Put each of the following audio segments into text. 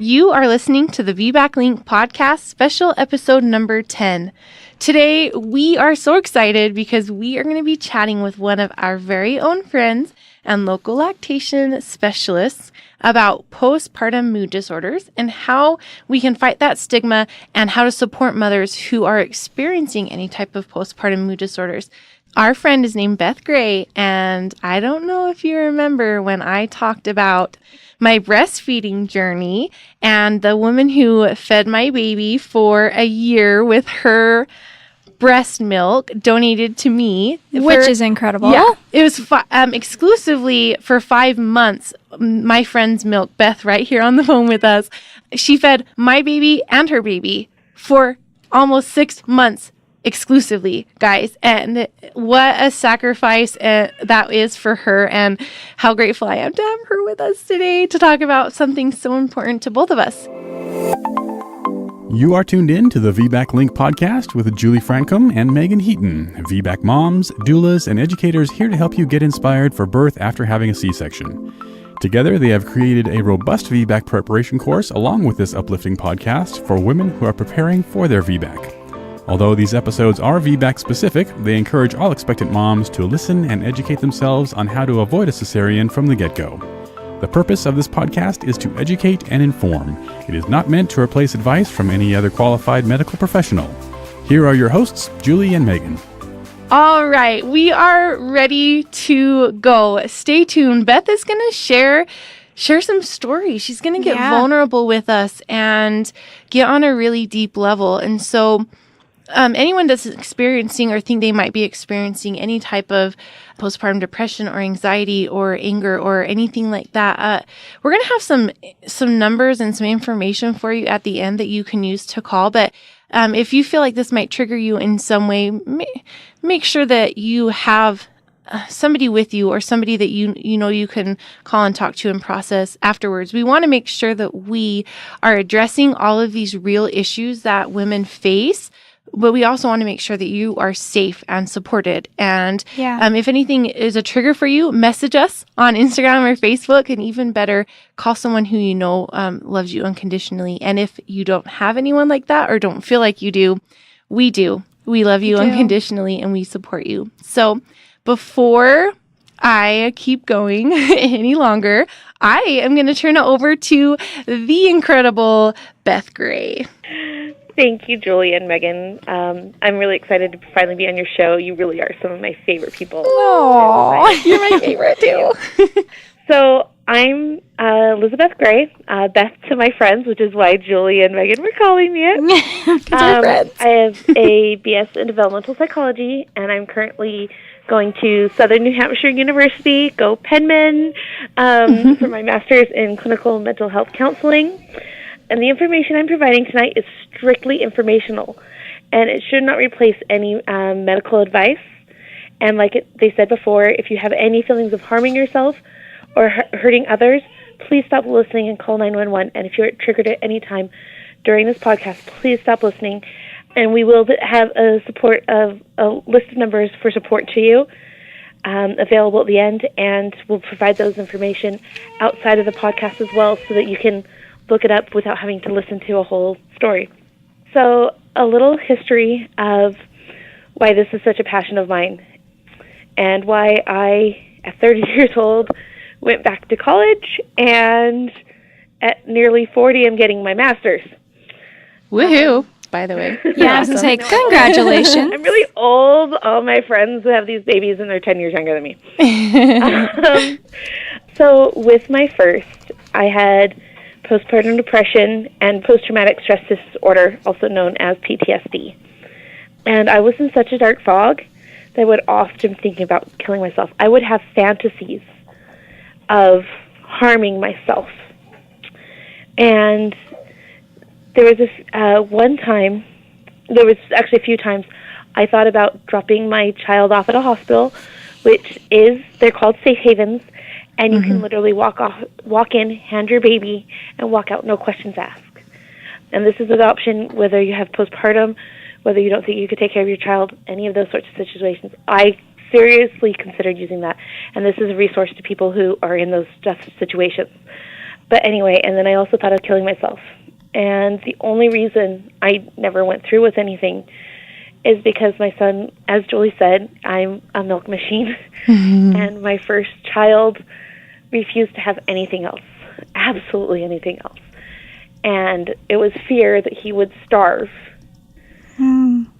You are listening to the VBAC Link podcast, special episode number 10. Today, we are so excited because we are going to be chatting with one of our very own friends and local lactation specialists about postpartum mood disorders and how we can fight that stigma and how to support mothers who are experiencing any type of postpartum mood disorders. Our friend is named Beth Gray, and I don't know if you remember when I talked about my breastfeeding journey and the woman who fed my baby for a year with her breast milk donated to me. Which is incredible. Yeah, it was exclusively for 5 months. My friend's milk, Beth, right here on the phone with us, she fed my baby and her baby for almost 6 months exclusively, guys. And what a sacrifice that is for her, and how grateful I am to have her with us today to talk about something so important to both of us. You are tuned in to the VBAC Link podcast with Julie Francom and Meagan Heaton, VBAC moms, doulas, and educators here to help you get inspired for birth after having a C-section. Together, they have created a robust VBAC preparation course along with this uplifting podcast for women who are preparing for their VBAC. Although these episodes are VBAC specific, they encourage all expectant moms to listen and educate themselves on how to avoid a cesarean from the get-go. The purpose of this podcast is to educate and inform. It is not meant to replace advice from any other qualified medical professional. Here are your hosts, Julie and Meagan. All right, we are ready to go. Stay tuned. Beth is going to share some stories. She's going to get vulnerable with us and get on a really deep level. And so anyone that's experiencing or think they might be experiencing any type of postpartum depression or anxiety or anger or anything like that, we're going to have some numbers and some information for you at the end that you can use to call. But if you feel like this might trigger you in some way, make sure that you have somebody with you or somebody that you know you can call and talk to and process afterwards. We want to make sure that we are addressing all of these real issues that women face, but we also want to make sure that you are safe and supported. And if anything is a trigger for you, message us on Instagram or Facebook, and even better, call someone who you know loves you unconditionally. And if you don't have anyone like that or don't feel like you do, we do. We love you unconditionally and we support you. So before I keep going any longer, I am going to turn it over to the incredible Beth Gray. Thank you, Julie and Meagan. I'm really excited to finally be on your show. You really are some of my favorite people. Oh, you're my favorite too. So I'm Elizabeth Gray, Beth to my friends, which is why Julie and Meagan were calling me it. I have a BS in developmental psychology, and I'm currently going to Southern New Hampshire University, go Penman, for my master's in clinical mental health counseling. And the information I'm providing tonight is strictly informational, and it should not replace any medical advice. And like they said before, if you have any feelings of harming yourself or hurting others, please stop listening and call 911. And if you're triggered at any time during this podcast, please stop listening. And we will have a list of numbers for support to you available at the end, and we'll provide those information outside of the podcast as well so that you can look it up without having to listen to a whole story. So a little history of why this is such a passion of mine and why I, at 30 years old, went back to college, and at nearly 40, I'm getting my master's. Woohoo, by the way. Yeah, I was going to say, congratulations. I'm really old. All my friends have these babies, and they're 10 years younger than me. So with my first, I had postpartum depression and post-traumatic stress disorder, also known as PTSD. And I was in such a dark fog that I would often think about killing myself. I would have fantasies of harming myself. And there was this one time, there was actually a few times, I thought about dropping my child off at a hospital, they're called safe havens, and you can literally walk in, hand your baby, and walk out, no questions asked. And this is an option whether you have postpartum, whether you don't think you could take care of your child, any of those sorts of situations. I seriously considered using that, and this is a resource to people who are in those situations. But anyway, and then I also thought of killing myself. And the only reason I never went through with anything is because my son, as Julie said, I'm a milk machine. And my first child refused to have anything else, absolutely anything else. And it was fear that he would starve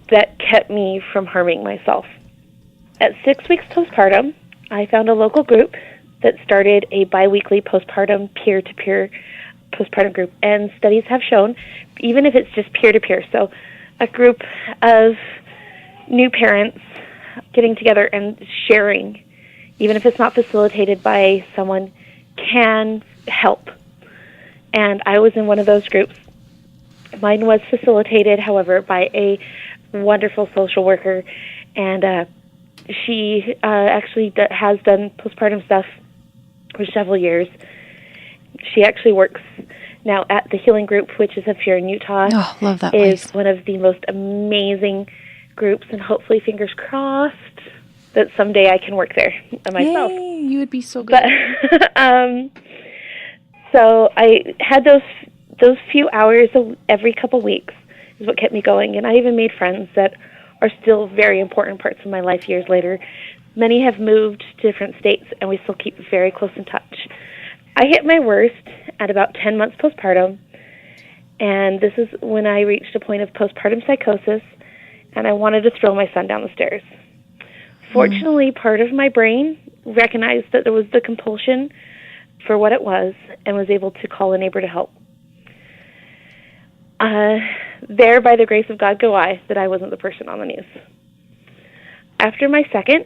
that kept me from harming myself. At 6 weeks postpartum, I found a local group that started a biweekly postpartum peer-to-peer postpartum group. And studies have shown, even if it's just peer-to-peer, so a group of new parents getting together and sharing, even if it's not facilitated by someone, can help. And I was in one of those groups. Mine was facilitated, however, by a wonderful social worker, and she actually has done postpartum stuff for several years. She actually works now at the Healing Group, which is up here in Utah. Oh, love that place. Is one of the most amazing groups, and hopefully, fingers crossed, that someday I can work there myself. Yay, you would be so good. But, so I had those few hours every couple weeks is what kept me going, and I even made friends that are still very important parts of my life years later. Many have moved to different states, and we still keep very close in touch. I hit my worst at about 10 months postpartum, and this is when I reached a point of postpartum psychosis, and I wanted to throw my son down the stairs. Fortunately, part of my brain recognized that there was the compulsion for what it was and was able to call a neighbor to help. There, by the grace of God, go I, that I wasn't the person on the news. After my second,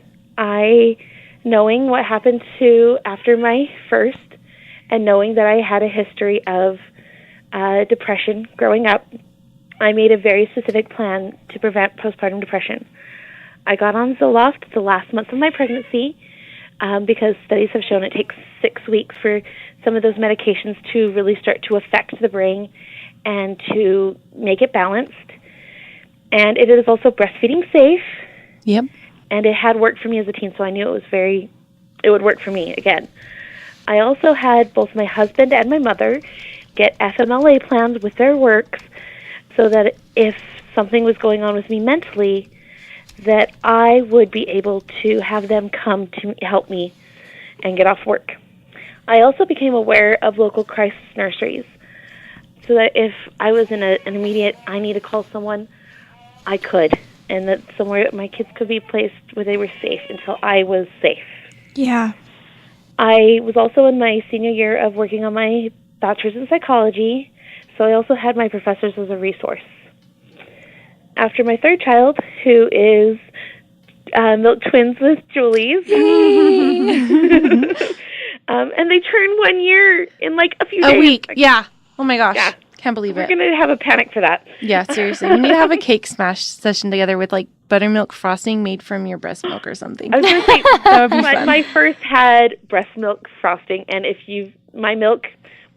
knowing what happened to after my first, and knowing that I had a history of depression growing up, I made a very specific plan to prevent postpartum depression. I got on Zoloft the last month of my pregnancy because studies have shown it takes 6 weeks for some of those medications to really start to affect the brain and to make it balanced. And it is also breastfeeding safe. Yep. And it had worked for me as a teen, so I knew it would work for me again. I also had both my husband and my mother get FMLA plans with their works so that if something was going on with me mentally, that I would be able to have them come to help me and get off work. I also became aware of local crisis nurseries so that if I was in an immediate, I need to call someone, I could, and that somewhere my kids could be placed where they were safe until I was safe. Yeah. I was also in my senior year of working on my bachelor's in psychology, so I also had my professors as a resource. After my third child, who is milk twins with Julie's, and they turn 1 year in like a few days. A week, yeah. Oh my gosh. Yeah. Can't believe We're it. going to have a panic for that. Yeah, seriously. We need to have a cake smash session together with like buttermilk frosting made from your breast milk or something. I was going to say, that would be fun. My first had breast milk frosting, and my milk,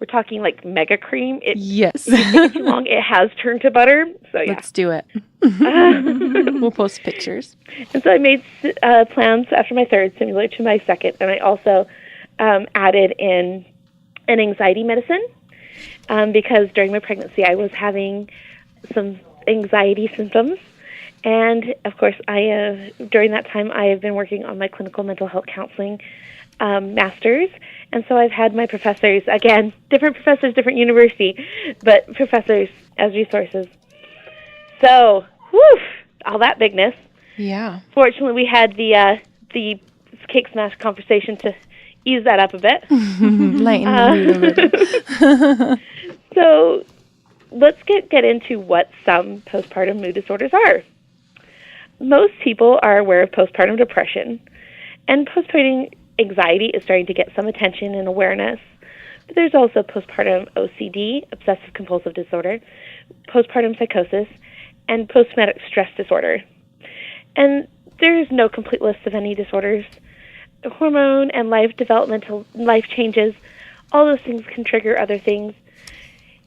we're talking like mega cream. Yes. If it takes too long, it has turned to butter. So yeah. Let's do it. We'll post pictures. And so I made plans after my third, similar to my second, and I also added in an anxiety medicine because during my pregnancy I was having some anxiety symptoms. And, of course, during that time I have been working on my clinical mental health counseling master's. And so I've had my professors, again, different professors, different university, but professors as resources. So, all that bigness. Yeah. Fortunately, we had the cake smash conversation to ease that up a bit. Lighten the mood a bit. So let's get into what some postpartum mood disorders are. Most people are aware of postpartum depression, and postpartum anxiety is starting to get some attention and awareness. But there's also postpartum OCD, obsessive compulsive disorder, postpartum psychosis, and post-traumatic stress disorder. And there's no complete list of any disorders. The hormone and developmental life changes, all those things can trigger other things.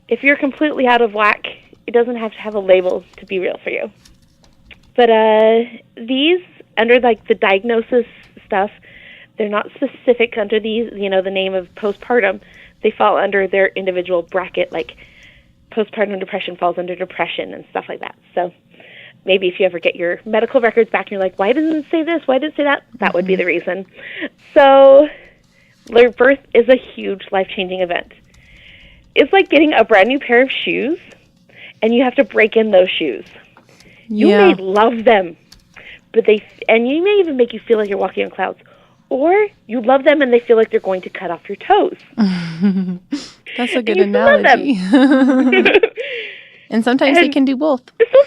If you're completely out of whack, it doesn't have to have a label to be real for you. But these, under like the diagnosis stuff, they're not specific under these, the name of postpartum. they fall under their individual bracket, like postpartum depression falls under depression and stuff like that. So maybe if you ever get your medical records back and you're like, why doesn't it say this? Why did it say that? That would be the reason. So birth is a huge life-changing event. It's like getting a brand new pair of shoes, and you have to break in those shoes. You may love them, and you may even make you feel like you're walking on clouds. Or you love them and they feel like they're going to cut off your toes. That's a good analogy. And sometimes they can do both.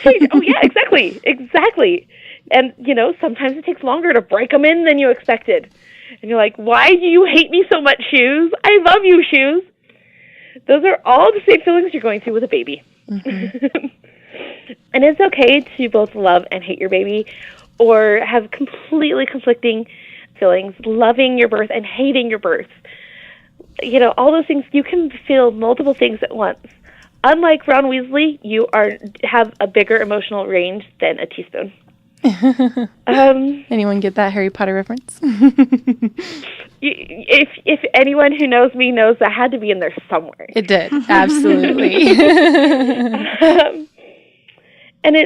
Oh, yeah, exactly. And, sometimes it takes longer to break them in than you expected. And you're like, why do you hate me so much, shoes? I love you, shoes. Those are all the same feelings you're going through with a baby. Mm-hmm. And it's okay to both love and hate your baby, or have completely conflicting feelings, loving your birth and hating your birth. All those things, you can feel multiple things at once. Unlike Ron Weasley, you have a bigger emotional range than a teaspoon. Anyone get that Harry Potter reference? If anyone who knows me knows that had to be in there somewhere. It did, absolutely. And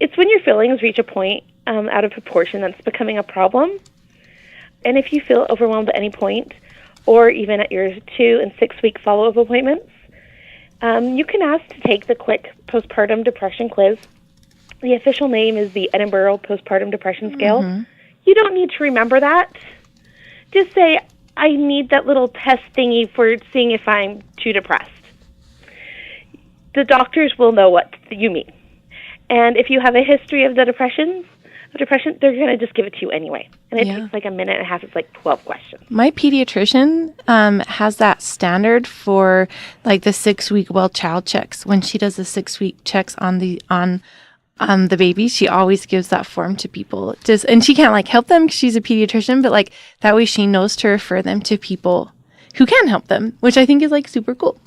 it's when your feelings reach a point out of proportion that's becoming a problem. And if you feel overwhelmed at any point, or even at your 2 and 6 week follow-up appointments, you can ask to take the quick postpartum depression quiz. The official name is the Edinburgh Postpartum Depression Scale. Mm-hmm. You don't need to remember that. Just say, I need that little test thingy for seeing if I'm too depressed. The doctors will know what you mean. And if you have a history of depression, they're going to just give it to you anyway. And it takes like a minute and a half. It's like 12 questions. My pediatrician has that standard for like the 6-week well child checks. When she does the 6-week checks on the baby, she always gives that form to people. And she can't like help them because she's a pediatrician, but like that way she knows to refer them to people who can help them, which I think is like super cool.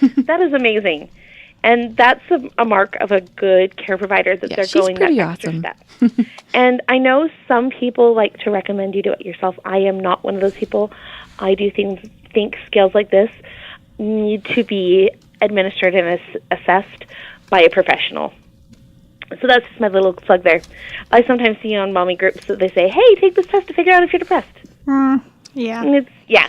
That is amazing. And that's a mark of a good care provider, that they're going that extra step. And I know some people like to recommend you do it yourself. I am not one of those people. I do think scales like this need to be administered and assessed by a professional. So that's just my little plug there. I sometimes see on mommy groups that they say, hey, take this test to figure out if you're depressed. Yeah. And yeah,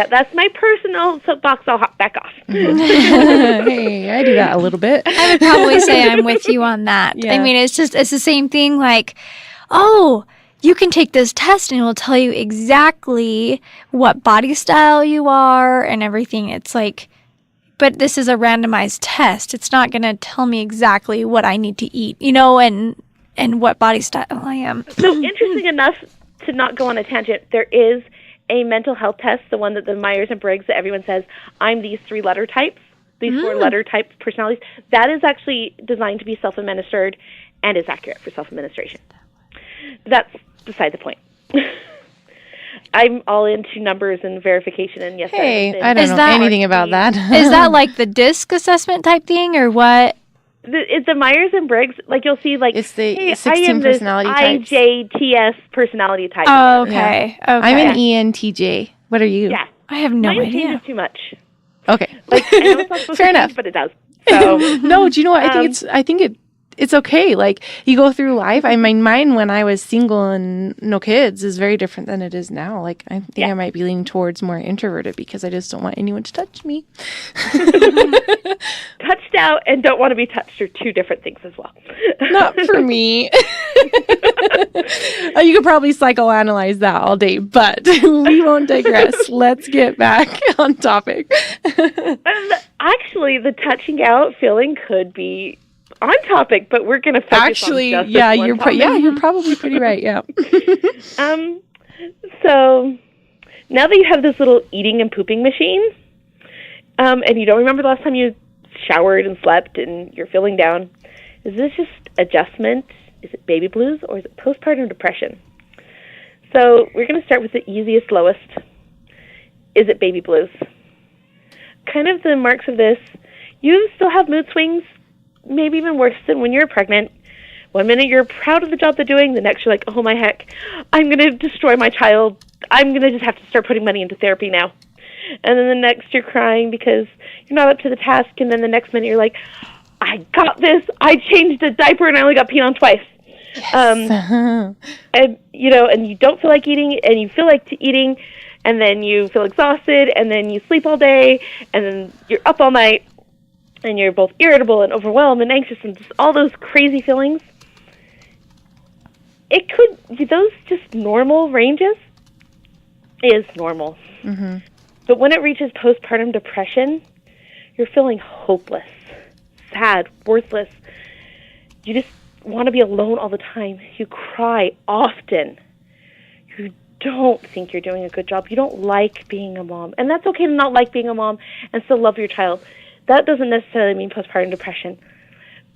that's my personal soapbox. I'll hop back off. Hey, I do that a little bit. I would probably say I'm with you on that. Yeah. I mean, it's the same thing like, oh, you can take this test and it will tell you exactly what body style you are and everything. It's like, but this is a randomized test. It's not going to tell me exactly what I need to eat, and what body style I am. So interesting enough, to not go on a tangent, there is a mental health test, the one that the Myers and Briggs, that everyone says, I'm these 3 letter types, these 4 letter type personalities. That is actually designed to be self-administered and is accurate for self-administration. That's beside the point. I'm all into numbers and verification, and yes, hey, I don't know anything about that. Is that like the DISC assessment type thing, or what? It's the Myers and Briggs, like you'll see, like, it's the 16 personality types. IJTS personality type. Oh, okay. Yeah. Okay. I'm an ENTJ. What are you? Yeah. I have no idea. Mine changes too much. Okay. Like, I know it's not supposed Fair to enough. change, but it does. So, no, do you know what? I think it's okay. Like, you go through life. I mean, mine when I was single and no kids is very different than it is now. Like, I think I might be leaning towards more introverted because I just don't want anyone to touch me. Touched out and don't want to be touched are 2 different things as well. Not for me. You could probably psychoanalyze that all day, but we won't digress. Let's get back on topic. Actually, the touching out feeling could be on topic, but we're going to focus on just you're probably pretty right. Yeah. So now that you have this little eating and pooping machine, and you don't remember the last time you showered and slept and you're feeling down, is this just adjustment? Is it baby blues, or is it postpartum depression? So we're going to start with the easiest, lowest. Is it baby blues? Kind of the marks of this, you still have mood swings, maybe even worse than when you're pregnant. One minute you're proud of the job they're doing, the next you're like, oh my heck, I'm going to destroy my child. I'm going to just have to start putting money into therapy now. And then the next you're crying because you're not up to the task. And then the next minute you're like, I got this. I changed a diaper and I only got peed on twice. Yes. And, and you don't feel like eating and you feel like eating, and then you feel exhausted, and then you sleep all day, and then you're up all night, and you're both irritable and overwhelmed and anxious and just all those crazy feelings. Those just normal ranges is normal. Mm-hmm. But when it reaches postpartum depression, you're feeling hopeless, sad, worthless. You just want to be alone all the time. You cry often. You don't think you're doing a good job. You don't like being a mom. And that's okay to not like being a mom and still love your child. That doesn't necessarily mean postpartum depression.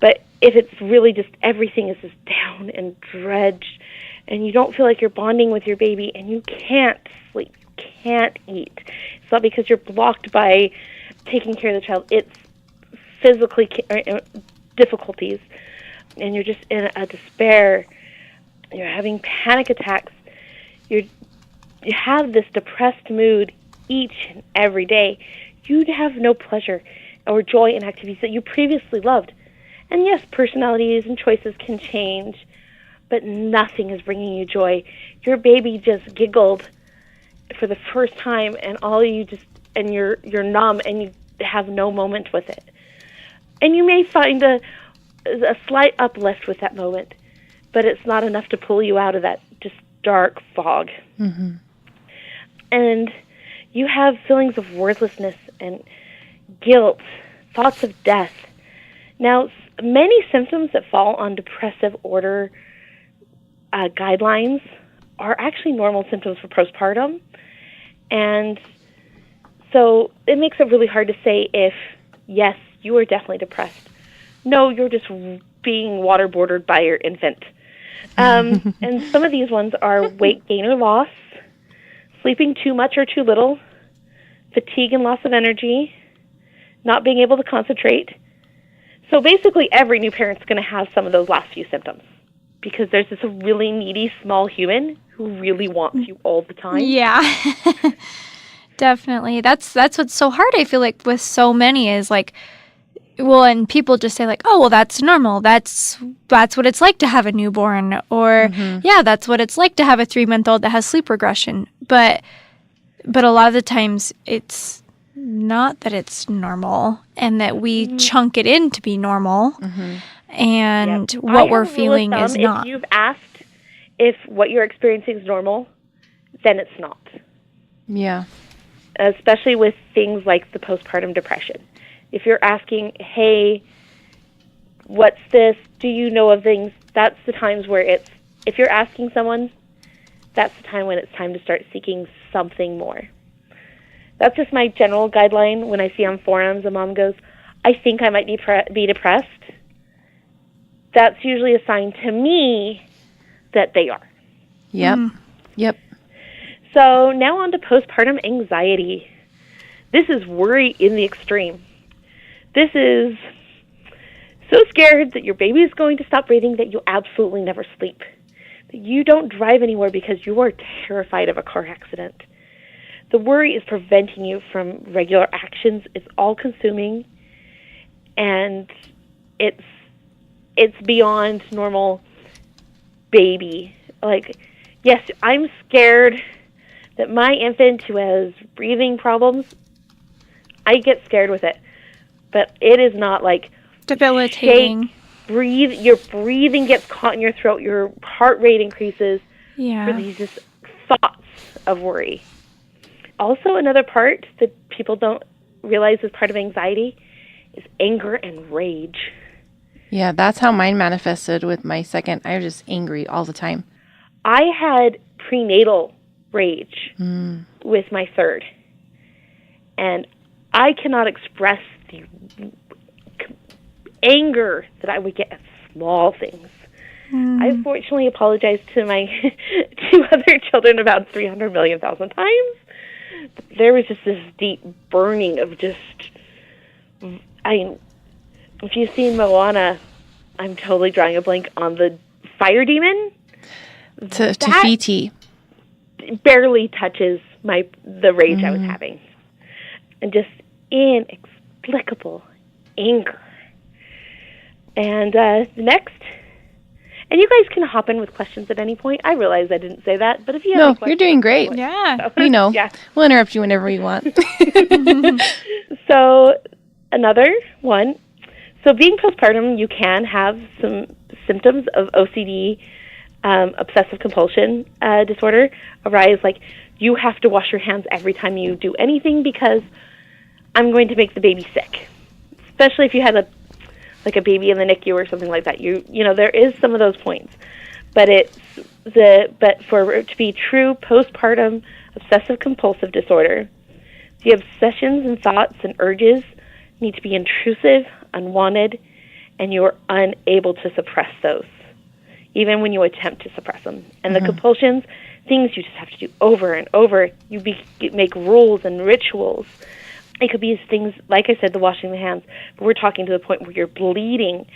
But if it's really just everything is just down and dredged, and you don't feel like you're bonding with your baby, and you can't sleep, you can't eat, it's not because you're blocked by taking care of the child. It's physically difficulties, and you're just in a despair. You're having panic attacks. You have this depressed mood each and every day. You have no pleasure or joy in activities that you previously loved. And yes, personalities and choices can change, but nothing is bringing you joy. Your baby just giggled for the first time, and you're numb, and you have no moment with it. And you may find a slight uplift with that moment, but it's not enough to pull you out of that just dark fog. Mm-hmm. And you have feelings of worthlessness and guilt, thoughts of death. Now, many symptoms that fall on depressive order guidelines are actually normal symptoms for postpartum. And so it makes it really hard to say if, yes, you are definitely depressed. No, you're just being waterboarded by your infant. And some of these ones are weight gain or loss, sleeping too much or too little, fatigue and loss of energy, not being able to concentrate. So basically every new parent's going to have some of those last few symptoms, because there's this really needy small human who really wants you all the time. Yeah. Definitely. That's what's so hard, I feel like, with so many is like, well, and people just say like, oh, well, that's normal. That's what it's like to have a newborn, or yeah, that's what it's like to have a 3-month-old that has sleep regression. But a lot of the times it's not that it's normal, and that we chunk it in to be normal, and what we're feeling is not. If you've asked if what you're experiencing is normal, then it's not. Yeah. Especially with things like the postpartum depression. If you're asking, hey, what's this? Do you know of things? That's the times where if you're asking someone, that's the time when it's time to start seeking something more. That's just my general guideline. When I see on forums a mom goes, I think I might be depressed, that's usually a sign to me that they are. Yep. Yep. So now on to postpartum anxiety. This is worry in the extreme. This is so scared that your baby is going to stop breathing that you absolutely never sleep. That you don't drive anywhere because you are terrified of a car accident. The worry is preventing you from regular actions. It's all-consuming, and it's beyond normal baby. Like, yes, I'm scared that my infant who has breathing problems, I get scared with it. But it is not like debilitating. Breathe. Your breathing gets caught in your throat. Your heart rate increases. Yeah. For these just thoughts of worry. Also, another part that people don't realize is part of anxiety is anger and rage. Yeah, that's how mine manifested with my second. I was just angry all the time. I had prenatal rage with my third. And I cannot express the anger that I would get at small things. I fortunately apologized to my 2 other children about 300 million thousand times. But there was just this deep burning of just, if you've seen Moana, I'm totally drawing a blank on the fire demon. Tafiti. Barely touches the rage I was having. and just inexplicable anger. And next, and you guys can hop in with questions at any point. I realize I didn't say that, but if you have any questions, you're doing great. Yeah. We know. Yeah. We'll interrupt you whenever you want. So another one. So being postpartum, you can have some symptoms of OCD, obsessive compulsion disorder arise, like you have to wash your hands every time you do anything because I'm going to make the baby sick. Especially if you had a baby in the NICU or something like that. You know, there is some of those points. But for it to be true postpartum obsessive compulsive disorder, the obsessions and thoughts and urges need to be intrusive, unwanted, and you're unable to suppress those, even when you attempt to suppress them. And the compulsions, things you just have to do over and over. You make rules and rituals. It could be things, like I said, the washing the hands, but we're talking to the point where you're bleeding,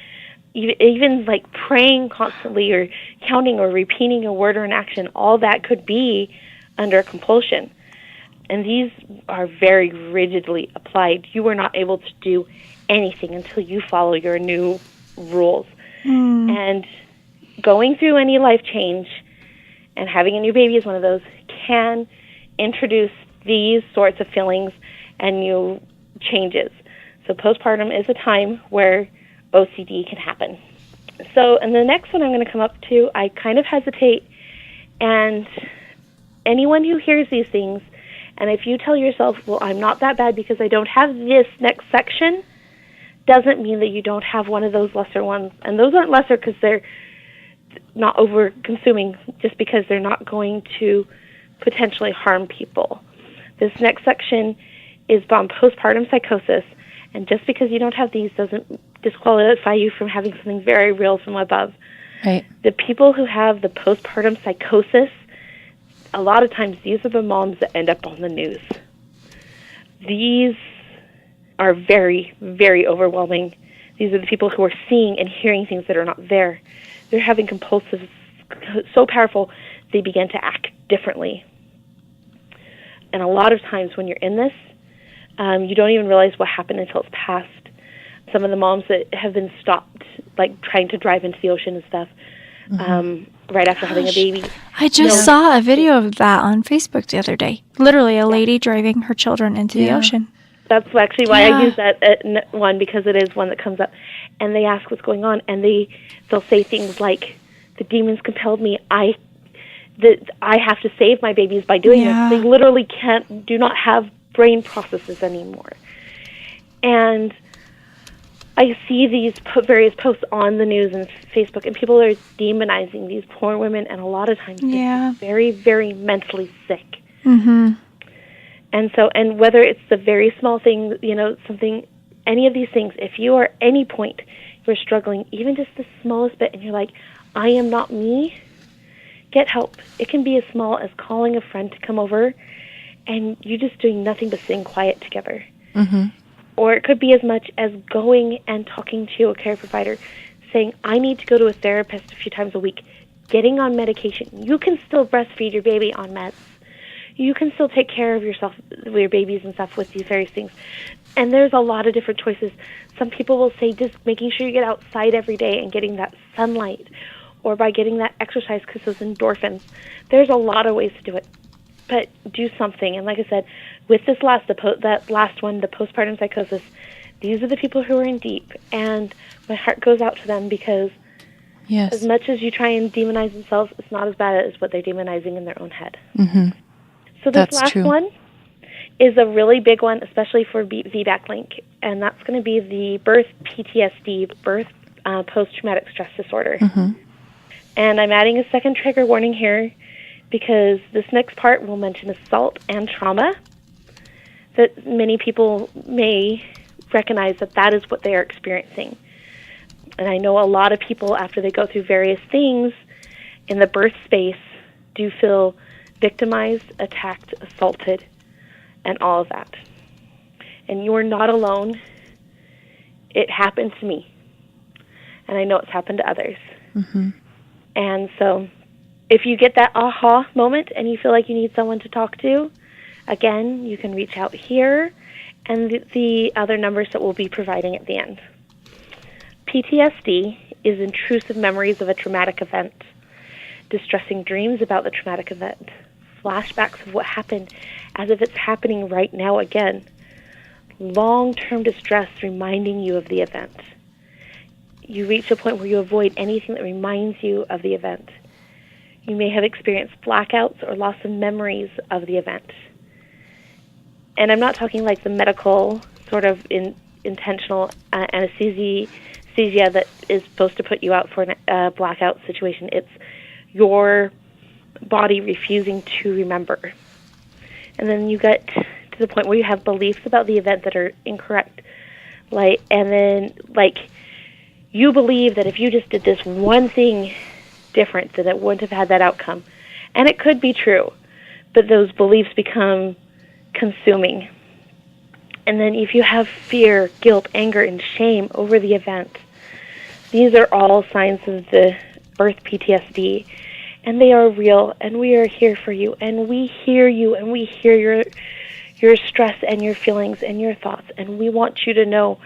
even like praying constantly or counting or repeating a word or an action. All that could be under compulsion. And these are very rigidly applied. You are not able to do anything until you follow your new rules. And going through any life change and having a new baby is one of those, can introduce these sorts of feelings and new changes. So postpartum is a time where OCD can happen. So, and the next one I'm going to come up to, I kind of hesitate, and anyone who hears these things, and if you tell yourself, well, I'm not that bad because I don't have this next section, doesn't mean that you don't have one of those lesser ones. And those aren't lesser because they're not over-consuming, just because they're not going to potentially harm people. This next section is on postpartum psychosis, and just because you don't have these doesn't disqualify you from having something very real from above. Right. The people who have the postpartum psychosis, a lot of times these are the moms that end up on the news. These are very, very overwhelming. These are the people who are seeing and hearing things that are not there. They're having compulsive, so powerful, they begin to act differently. And a lot of times when you're in this, you don't even realize what happened until it's past. Some of the moms that have been stopped, like trying to drive into the ocean and stuff, right after having a baby. I just saw a video of that on Facebook the other day. Literally a lady driving her children into the ocean. That's actually why I use that one, because it is one that comes up. And they ask what's going on, and they'll say things like, the demons compelled me. I have to save my babies by doing this. They literally do not have brain processes anymore. And I see these various posts on the news and Facebook, and people are demonizing these poor women, and a lot of times they're very, very mentally sick. And so, and whether it's the very small thing, something, any of these things, if you are any point, you're struggling, even just the smallest bit, and you're like, I am not me, get help. It can be as small as calling a friend to come over, and you just doing nothing but sitting quiet together. Or it could be as much as going and talking to a care provider, saying, I need to go to a therapist a few times a week, getting on medication. You can still breastfeed your baby on meds. You can still take care of yourself, your babies and stuff with these various things. And there's a lot of different choices. Some people will say just making sure you get outside every day and getting that sunlight, or by getting that exercise because those endorphins. There's a lot of ways to do it. But do something. And like I said, with this that last one, the postpartum psychosis, these are the people who are in deep. And my heart goes out to them, because as much as you try and demonize themselves, it's not as bad as what they're demonizing in their own head. So this last one is a really big one, especially for VBAC link, and that's going to be the birth PTSD, birth post-traumatic stress disorder. And I'm adding a second trigger warning here, because this next part will mention assault and trauma, that many people may recognize that is what they are experiencing. And I know a lot of people, after they go through various things in the birth space, do feel victimized, attacked, assaulted, and all of that. And you're not alone. It happened to me. And I know it's happened to others. And so if you get that aha moment and you feel like you need someone to talk to, again, you can reach out here, and the other numbers that we'll be providing at the end. PTSD is intrusive memories of a traumatic event, distressing dreams about the traumatic event, flashbacks of what happened as if it's happening right now again, long-term distress reminding you of the event. You reach a point where you avoid anything that reminds you of the event. You may have experienced blackouts or loss of memories of the event. And I'm not talking like the medical sort of intentional anesthesia that is supposed to put you out for a blackout situation. It's your body refusing to remember. And then you get to the point where you have beliefs about the event that are incorrect. And then you believe that if you just did this one thing different, that it wouldn't have had that outcome. And it could be true, but those beliefs become consuming. And then if you have fear, guilt, anger, and shame over the event, these are all signs of the birth PTSD. And they are real, and we are here for you, and we hear you, and we hear your stress and your feelings and your thoughts, and we want you to know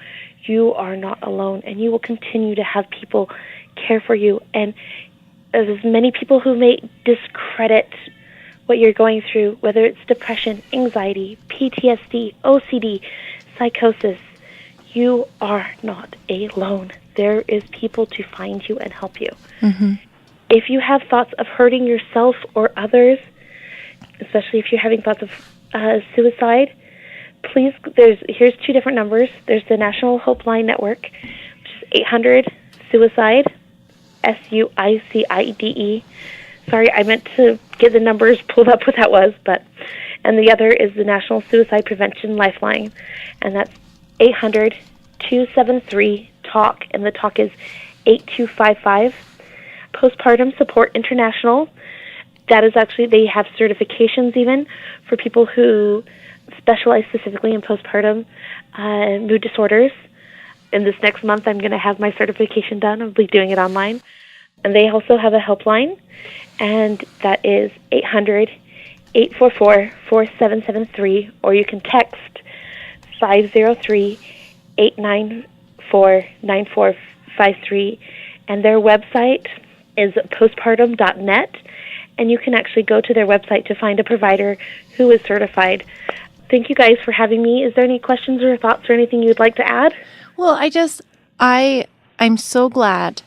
you are not alone, and you will continue to have people care for you. And there's many people who may discredit what you're going through, whether it's depression, anxiety, PTSD, OCD, psychosis. You are not alone. There is people to find you and help you. Mm-hmm. If you have thoughts of hurting yourself or others, especially if you're having thoughts of suicide, please, here's two different numbers. There's the National Hope Line Network, which is 800-SUICIDE, SUICIDE. Sorry, I meant to get the numbers pulled up what that was, and the other is the National Suicide Prevention Lifeline, and that's 800-273-TALK, and the TALK is 8255. Postpartum Support International, that is actually, they have certifications even for people who specialize specifically in postpartum mood disorders. And this next month, I'm going to have my certification done. I'll be doing it online. And they also have a helpline, and that is 800-844-4773, or you can text 503-894-9453. And their website is postpartum.net, and you can actually go to their website to find a provider who is certified. Thank you guys for having me. Is there any questions or thoughts or anything you'd like to add? Well, I'm so glad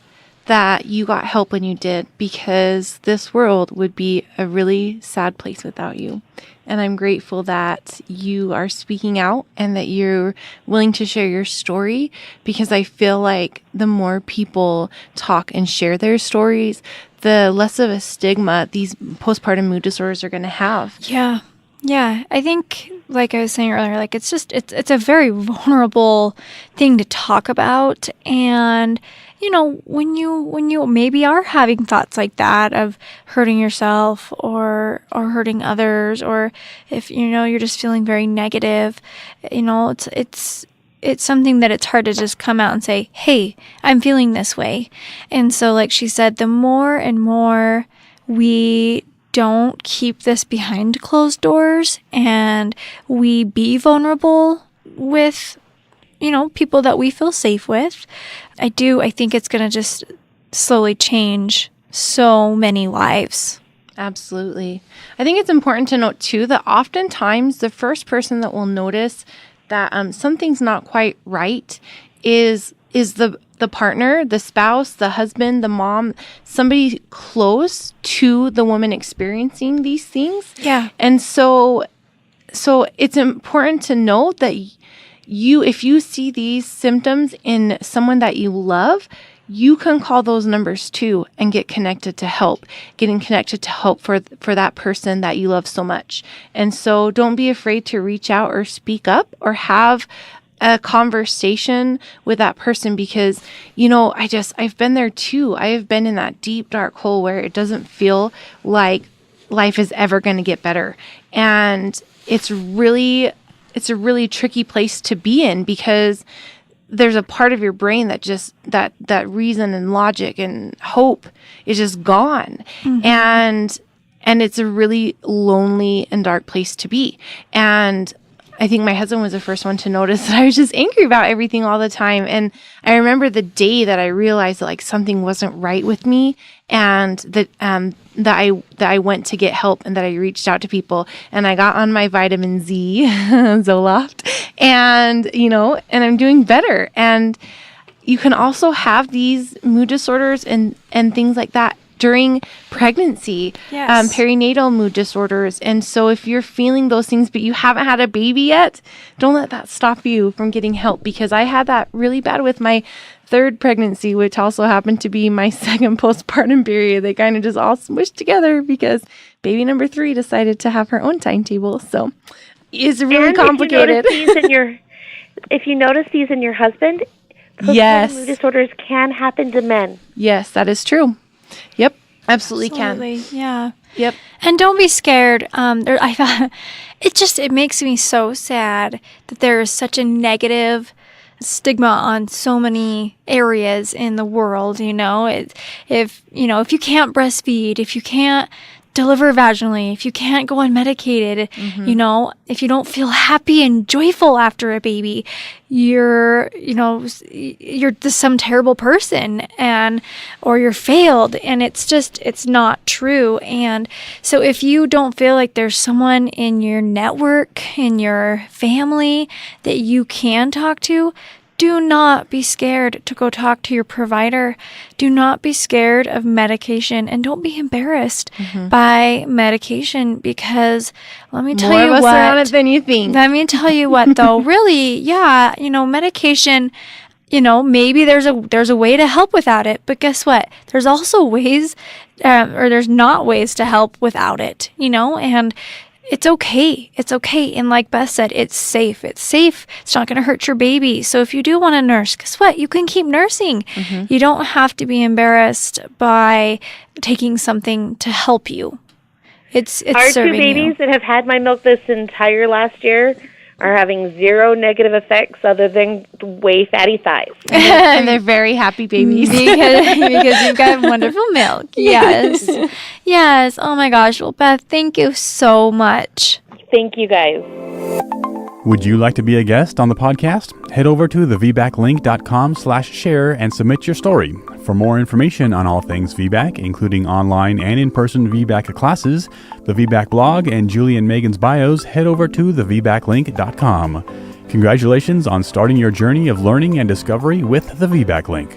that you got help when you did, because this world would be a really sad place without you. And I'm grateful that you are speaking out and that you're willing to share your story, because I feel like the more people talk and share their stories, the less of a stigma these postpartum mood disorders are going to have. Yeah. Yeah. I think, like I was saying earlier, it's a very vulnerable thing to talk about. And when you maybe are having thoughts like that of hurting yourself or hurting others, or if you're just feeling very negative, it's something that it's hard to just come out and say, hey, I'm feeling this way. And so, like she said, the more and more we don't keep this behind closed doors and we be vulnerable with people that we feel safe with, I think it's going to just slowly change so many lives. Absolutely. I think it's important to note, too, that oftentimes the first person that will notice that something's not quite right is the partner, the spouse, the husband, the mom, somebody close to the woman experiencing these things. Yeah. And so it's important to note that if you see these symptoms in someone that you love, you can call those numbers too and get connected to help, getting connected to help for that person that you love so much. And so don't be afraid to reach out or speak up or have a conversation with that person, because, I've been there too. I have been in that deep, dark hole where it doesn't feel like life is ever going to get better. And it's a really tricky place to be in, because there's a part of your brain that just that reason and logic and hope is just gone. Mm-hmm. And it's a really lonely and dark place to be. And I think my husband was the first one to notice that I was just angry about everything all the time. And I remember the day that I realized that like something wasn't right with me, and that I went to get help, and that I reached out to people, and I got on my vitamin Z, Zoloft, and I'm doing better. And you can also have these mood disorders and things like that during pregnancy, perinatal mood disorders. And so if you're feeling those things, but you haven't had a baby yet, don't let that stop you from getting help, because I had that really bad with my third pregnancy, which also happened to be my second postpartum period. They kind of just all smushed together because baby number 3 decided to have her own timetable. So it's really complicated. If you notice these in your husband, postpartum mood disorders can happen to men. Yes, that is true. Yep, absolutely can. Yeah. Yep. And don't be scared. I thought it makes me so sad that there is such a negative stigma on so many areas in the world. If you can't breastfeed, if you can't deliver vaginally, if you can't go unmedicated, if you don't feel happy and joyful after a baby, you're just some terrible person, or you're failed. And it's not true. And so if you don't feel like there's someone in your network, in your family that you can talk to, do not be scared to go talk to your provider. Do not be scared of medication, and don't be embarrassed by medication, because let me tell you what. More of us are on it than you think. Let me tell you what, though. Really, medication. Maybe there's a way to help without it, but guess what? There's also ways, or there's not ways to help without it. And it's okay. It's okay. And like Beth said, it's safe. It's safe. It's not going to hurt your baby. So if you do want to nurse, guess what? You can keep nursing. You don't have to be embarrassed by taking something to help you. It's Our serving two babies you. that have had my milk this entire last year are having zero negative effects other than way fatty thighs. And they're very happy babies. because you've got wonderful milk. Yes. Yes. Oh my gosh. Well, Beth, thank you so much. Thank you, guys. Would you like to be a guest on the podcast? Head over to thevbaclink.com/share and submit your story. For more information on all things VBAC, including online and in-person VBAC classes, the VBAC blog, and Julie and Meagan's bios, head over to thevbaclink.com. Congratulations on starting your journey of learning and discovery with the VBAC Link.